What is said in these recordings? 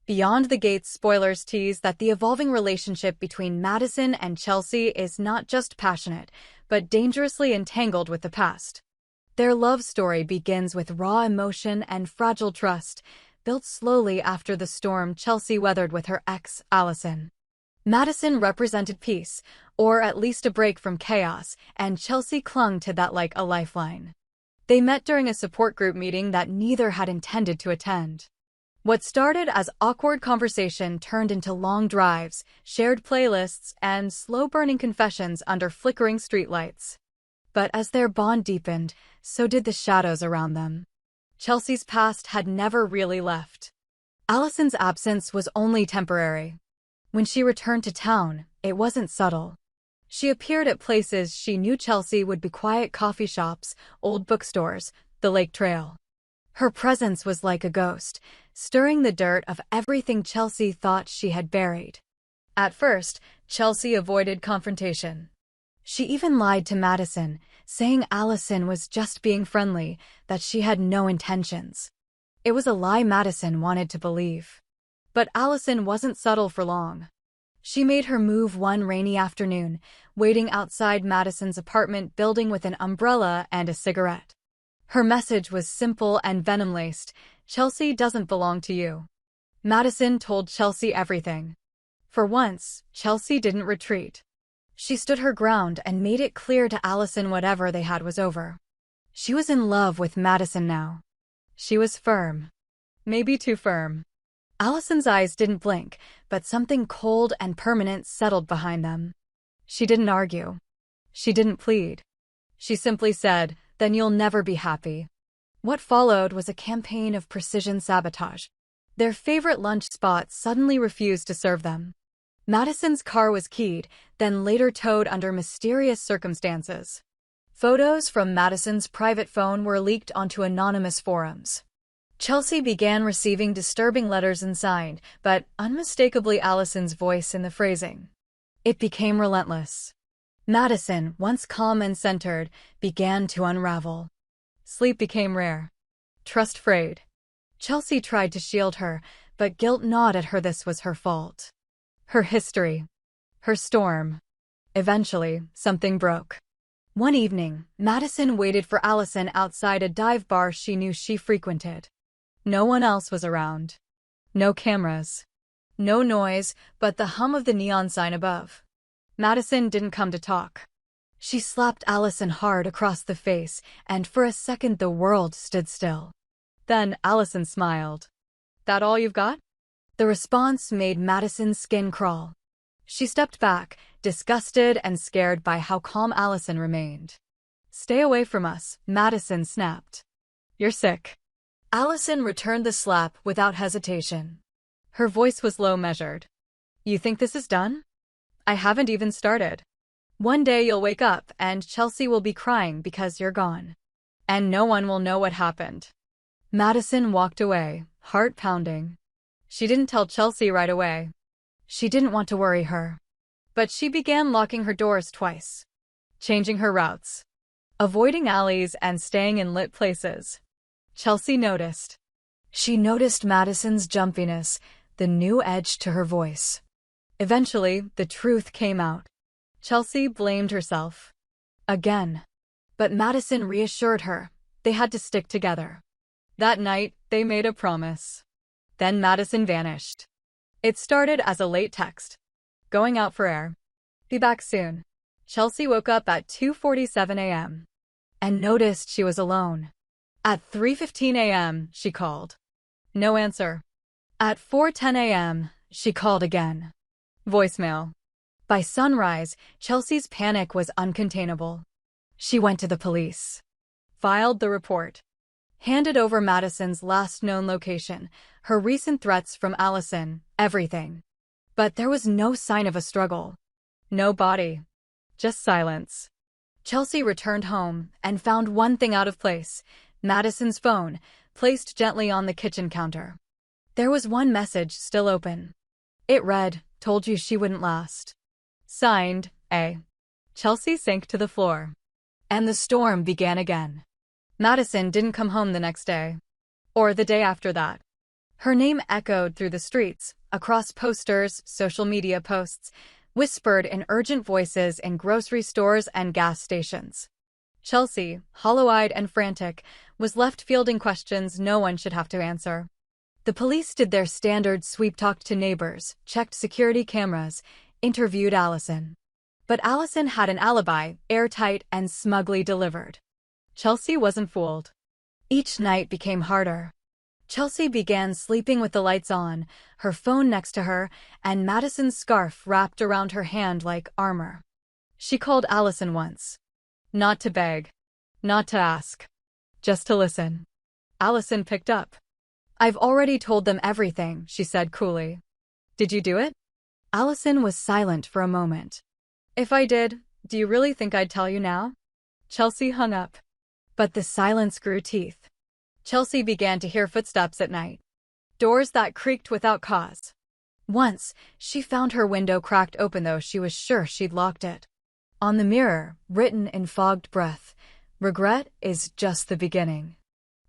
Beyond the Gates spoilers tease that the evolving relationship between Madison and Chelsea is not just passionate, but dangerously entangled with the past. Their love story begins with raw emotion and fragile trust, built slowly after the storm Chelsea weathered with her ex, Allison. Madison represented peace, or at least a break from chaos, and Chelsea clung to that like a lifeline. They met during a support group meeting that neither had intended to attend. What started as awkward conversation turned into long drives, shared playlists, and slow-burning confessions under flickering streetlights. But as their bond deepened, so did the shadows around them. Chelsea's past had never really left. Allison's absence was only temporary. When she returned to town, it wasn't subtle. She appeared at places she knew Chelsea would be: quiet coffee shops, old bookstores, the lake trail. Her presence was like a ghost, stirring the dirt of everything Chelsea thought she had buried. At first, Chelsea avoided confrontation. She even lied to Madison, saying Allison was just being friendly, that she had no intentions. It was a lie Madison wanted to believe. But Allison wasn't subtle for long. She made her move one rainy afternoon, waiting outside Madison's apartment building with an umbrella and a cigarette. Her message was simple and venom-laced: Chelsea doesn't belong to you. Madison told Chelsea everything. For once, Chelsea didn't retreat. She stood her ground and made it clear to Allison whatever they had was over. She was in love with Madison now. She was firm. Maybe too firm. Allison's eyes didn't blink, but something cold and permanent settled behind them. She didn't argue. She didn't plead. She simply said, "Then you'll never be happy." What followed was a campaign of precision sabotage. Their favorite lunch spot suddenly refused to serve them. Madison's car was keyed, then later towed under mysterious circumstances. Photos from Madison's private phone were leaked onto anonymous forums. Chelsea began receiving disturbing letters unsigned, but unmistakably Allison's voice in the phrasing. It became relentless. Madison, once calm and centered, began to unravel. Sleep became rare. Trust frayed. Chelsea tried to shield her, but guilt gnawed at her. This was her fault. Her history. Her storm. Eventually, something broke. One evening, Madison waited for Allison outside a dive bar she knew she frequented. No one else was around. No cameras. No noise, but the hum of the neon sign above. Madison didn't come to talk. She slapped Allison hard across the face, and for a second the world stood still. Then Allison smiled. "That all you've got?" The response made Madison's skin crawl. She stepped back, disgusted and scared by how calm Allison remained. "Stay away from us," Madison snapped. "You're sick." Allison returned the slap without hesitation. Her voice was low, measured. "You think this is done? I haven't even started. One day you'll wake up and Chelsea will be crying because you're gone. And no one will know what happened." Madison walked away, heart pounding. She didn't tell Chelsea right away. She didn't want to worry her. But she began locking her doors twice, changing her routes, avoiding alleys and staying in lit places. Chelsea noticed. She noticed Madison's jumpiness, the new edge to her voice. Eventually, the truth came out. Chelsea blamed herself. Again. But Madison reassured her. They had to stick together. That night, they made a promise. Then Madison vanished. It started as a late text. "Going out for air. Be back soon." Chelsea woke up at 2:47 a.m. and noticed she was alone. At 3:15 a.m., she called. No answer. At 4:10 a.m., she called again. Voicemail. By sunrise, Chelsea's panic was uncontainable. She went to the police. Filed the report. Handed over Madison's last known location, her recent threats from Allison, everything. But there was no sign of a struggle. No body. Just silence. Chelsea returned home and found one thing out of place: Madison's phone, placed gently on the kitchen counter. There was one message still open. It read, "Told you she wouldn't last." Signed, A. Chelsea sank to the floor. And the storm began again. Madison didn't come home the next day. Or the day after that. Her name echoed through the streets, across posters, social media posts, whispered in urgent voices in grocery stores and gas stations. Chelsea, hollow-eyed and frantic, was left fielding questions no one should have to answer. The police did their standard sweep, talked to neighbors, checked security cameras, interviewed Allison. But Allison had an alibi, airtight and smugly delivered. Chelsea wasn't fooled. Each night became harder. Chelsea began sleeping with the lights on, her phone next to her, and Madison's scarf wrapped around her hand like armor. She called Allison once. Not to beg. Not to ask. Just to listen. Allison picked up. "I've already told them everything," she said coolly. "Did you do it?" Allison was silent for a moment. "If I did, do you really think I'd tell you now?" Chelsea hung up. But the silence grew teeth. Chelsea began to hear footsteps at night. Doors that creaked without cause. Once, she found her window cracked open, though she was sure she'd locked it. On the mirror, written in fogged breath, "Regret is just the beginning."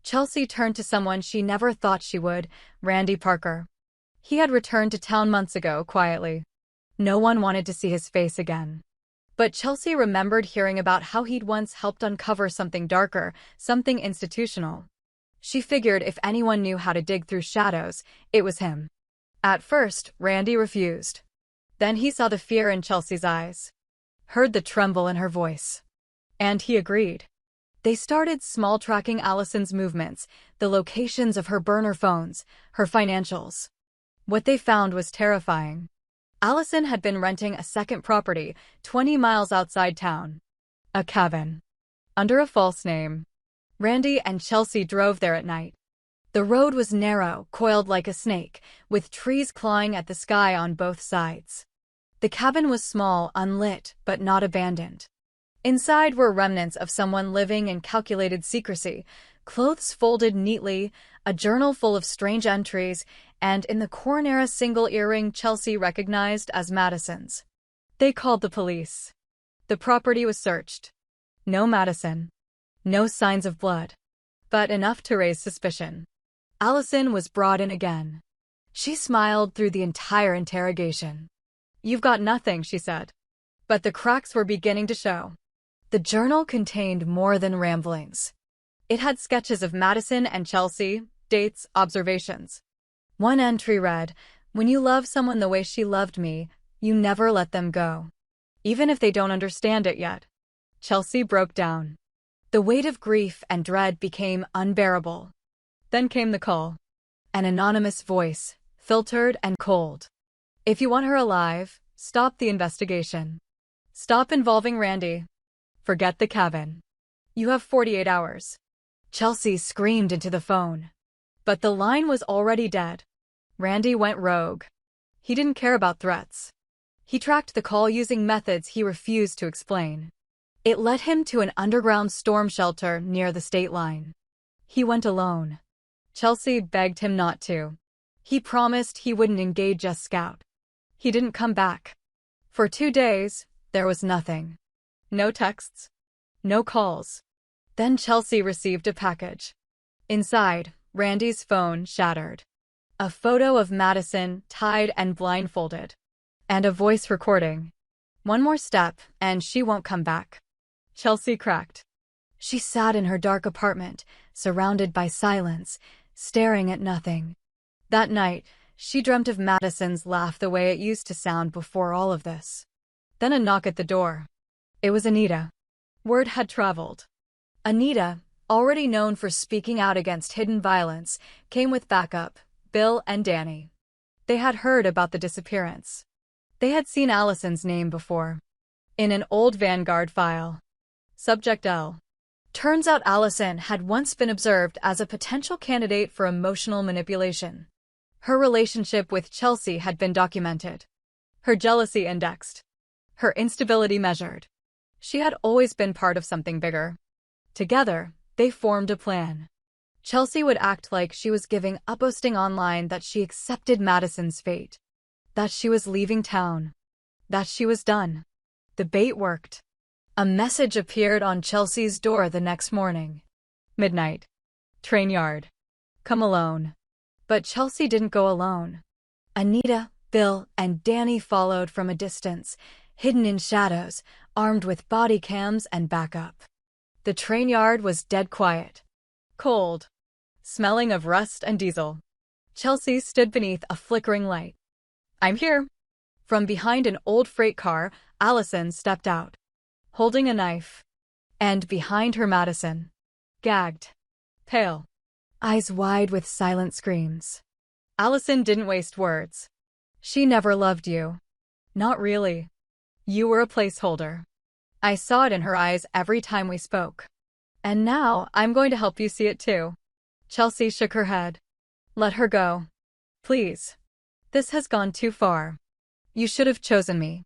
Chelsea turned to someone she never thought she would, Randy Parker. He had returned to town months ago, quietly. No one wanted to see his face again. But Chelsea remembered hearing about how he'd once helped uncover something darker, something institutional. She figured if anyone knew how to dig through shadows, it was him. At first, Randy refused. Then he saw the fear in Chelsea's eyes, heard the tremble in her voice. And he agreed. They started small, tracking Allison's movements, the locations of her burner phones, her financials. What they found was terrifying. Allison had been renting a second property 20 miles outside town. A cabin. Under a false name. Randy and Chelsea drove there at night. The road was narrow, coiled like a snake, with trees clawing at the sky on both sides. The cabin was small, unlit, but not abandoned. Inside were remnants of someone living in calculated secrecy, clothes folded neatly, a journal full of strange entries, and in the corner a single earring Chelsea recognized as Madison's. They called the police. The property was searched. No Madison. No signs of blood. But enough to raise suspicion. Allison was brought in again. She smiled through the entire interrogation. "You've got nothing," she said. But the cracks were beginning to show. The journal contained more than ramblings. It had sketches of Madison and Chelsea, dates, observations. One entry read, "When you love someone the way she loved me, you never let them go. Even if they don't understand it yet." Chelsea broke down. The weight of grief and dread became unbearable. Then came the call. An anonymous voice, filtered and cold. "If you want her alive, stop the investigation. Stop involving Randy. Forget the cabin. You have 48 hours. Chelsea screamed into the phone. But the line was already dead. Randy went rogue. He didn't care about threats. He tracked the call using methods he refused to explain. It led him to an underground storm shelter near the state line. He went alone. Chelsea begged him not to. He promised he wouldn't engage a scout. He didn't come back. For 2 days, there was nothing. No texts. No calls. Then Chelsea received a package. Inside, Randy's phone shattered. A photo of Madison, tied and blindfolded. And a voice recording. "One more step, and she won't come back." Chelsea cracked. She sat in her dark apartment, surrounded by silence, staring at nothing. That night, she dreamt of Madison's laugh the way it used to sound before all of this. Then a knock at the door. It was Anita. Word had traveled. Anita, already known for speaking out against hidden violence, came with backup, Bill and Danny. They had heard about the disappearance. They had seen Allison's name before. In an old Vanguard file. Subject L. Turns out Allison had once been observed as a potential candidate for emotional manipulation. Her relationship with Chelsea had been documented. Her jealousy indexed. Her instability measured. She had always been part of something bigger. Together, they formed a plan. Chelsea would act like she was giving up, posting online that she accepted Madison's fate. That she was leaving town. That she was done. The bait worked. A message appeared on Chelsea's door the next morning. Midnight. Train yard. Come alone. But Chelsea didn't go alone. Anita, Bill, and Danny followed from a distance, hidden in shadows, armed with body cams and backup. The train yard was dead quiet. Cold. Smelling of rust and diesel. Chelsea stood beneath a flickering light. "I'm here." From behind an old freight car, Allison stepped out, holding a knife. And behind her Madison, gagged, pale, eyes wide with silent screams. Allison didn't waste words. "She never loved you." "Not really. You were a placeholder." I saw it in her eyes every time we spoke. "And now I'm going to help you see it too." Chelsea shook her head. "Let her go. Please. This has gone too far. You should have chosen me."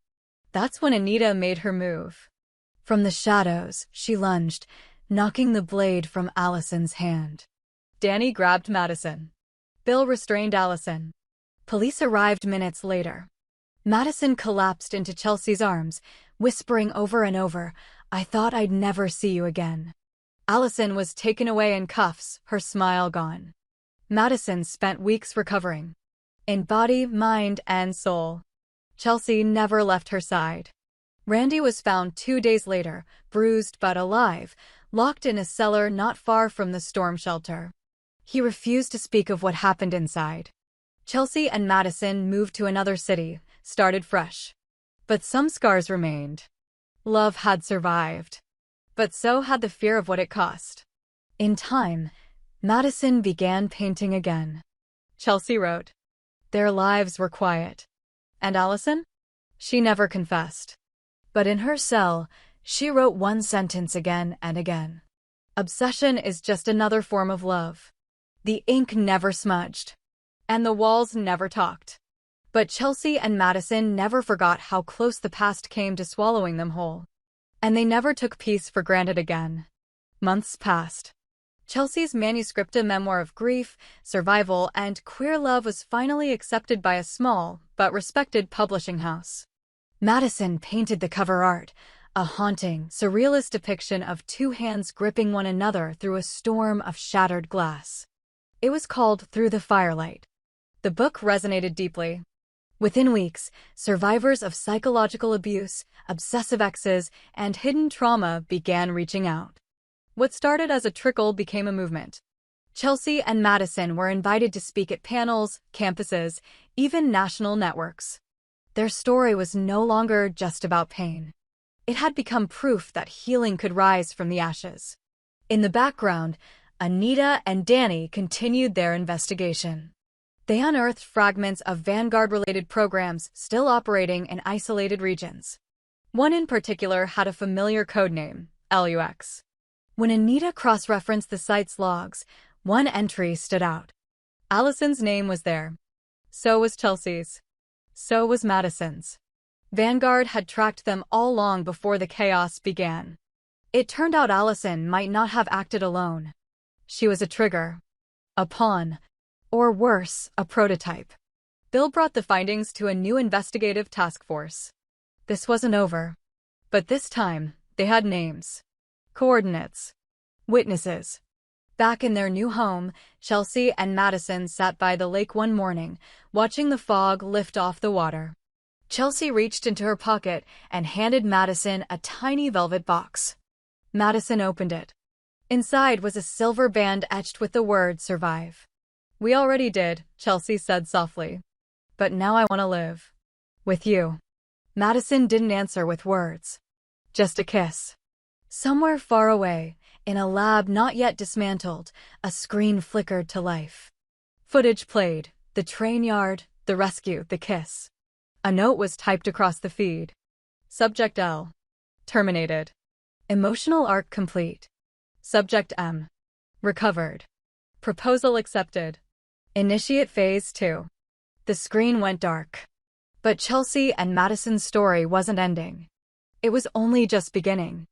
That's when Anita made her move. From the shadows, she lunged, knocking the blade from Allison's hand. Danny grabbed Madison. Bill restrained Allison. Police arrived minutes later. Madison collapsed into Chelsea's arms, whispering over and over, "I thought I'd never see you again." Allison was taken away in cuffs, her smile gone. Madison spent weeks recovering. In body, mind, and soul. Chelsea never left her side. Randy was found 2 days later, bruised but alive, locked in a cellar not far from the storm shelter. He refused to speak of what happened inside. Chelsea and Madison moved to another city, started fresh. But some scars remained. Love had survived. But so had the fear of what it cost. In time, Madison began painting again. Chelsea wrote. Their lives were quiet. And Allison? She never confessed. But in her cell, she wrote one sentence again and again. Obsession is just another form of love. The ink never smudged. And the walls never talked. But Chelsea and Madison never forgot how close the past came to swallowing them whole. And they never took peace for granted again. Months passed. Chelsea's manuscript, a memoir of grief, survival, and queer love, was finally accepted by a small but respected publishing house. Madison painted the cover art, a haunting, surrealist depiction of two hands gripping one another through a storm of shattered glass. It was called Through the Firelight. The book resonated deeply. Within weeks, survivors of psychological abuse, obsessive exes, and hidden trauma began reaching out. What started as a trickle became a movement. Chelsea and Madison were invited to speak at panels, campuses, even national networks. Their story was no longer just about pain. It had become proof that healing could rise from the ashes. In the background, Anita and Danny continued their investigation. They unearthed fragments of Vanguard-related programs still operating in isolated regions. One in particular had a familiar codename, LUX. When Anita cross-referenced the site's logs, one entry stood out. Allison's name was there. So was Chelsea's. So was Madison's. Vanguard had tracked them all long before the chaos began. It turned out Allison might not have acted alone. She was a trigger. A pawn. Or worse, a prototype. Bill brought the findings to a new investigative task force. This wasn't over. But this time, they had names. Coordinates. Witnesses. Back in their new home, Chelsea and Madison sat by the lake one morning, watching the fog lift off the water. Chelsea reached into her pocket and handed Madison a tiny velvet box. Madison opened it. Inside was a silver band etched with the word "Survive." "We already did," Chelsea said softly. "But now I want to live. With you." Madison didn't answer with words. Just a kiss. Somewhere far away, in a lab not yet dismantled, a screen flickered to life. Footage played, the train yard, the rescue, the kiss. A note was typed across the feed. Subject L. Terminated. Emotional arc complete. Subject M. Recovered. Proposal accepted. Initiate phase 2. The screen went dark. But Chelsea and Madison's story wasn't ending. It was only just beginning.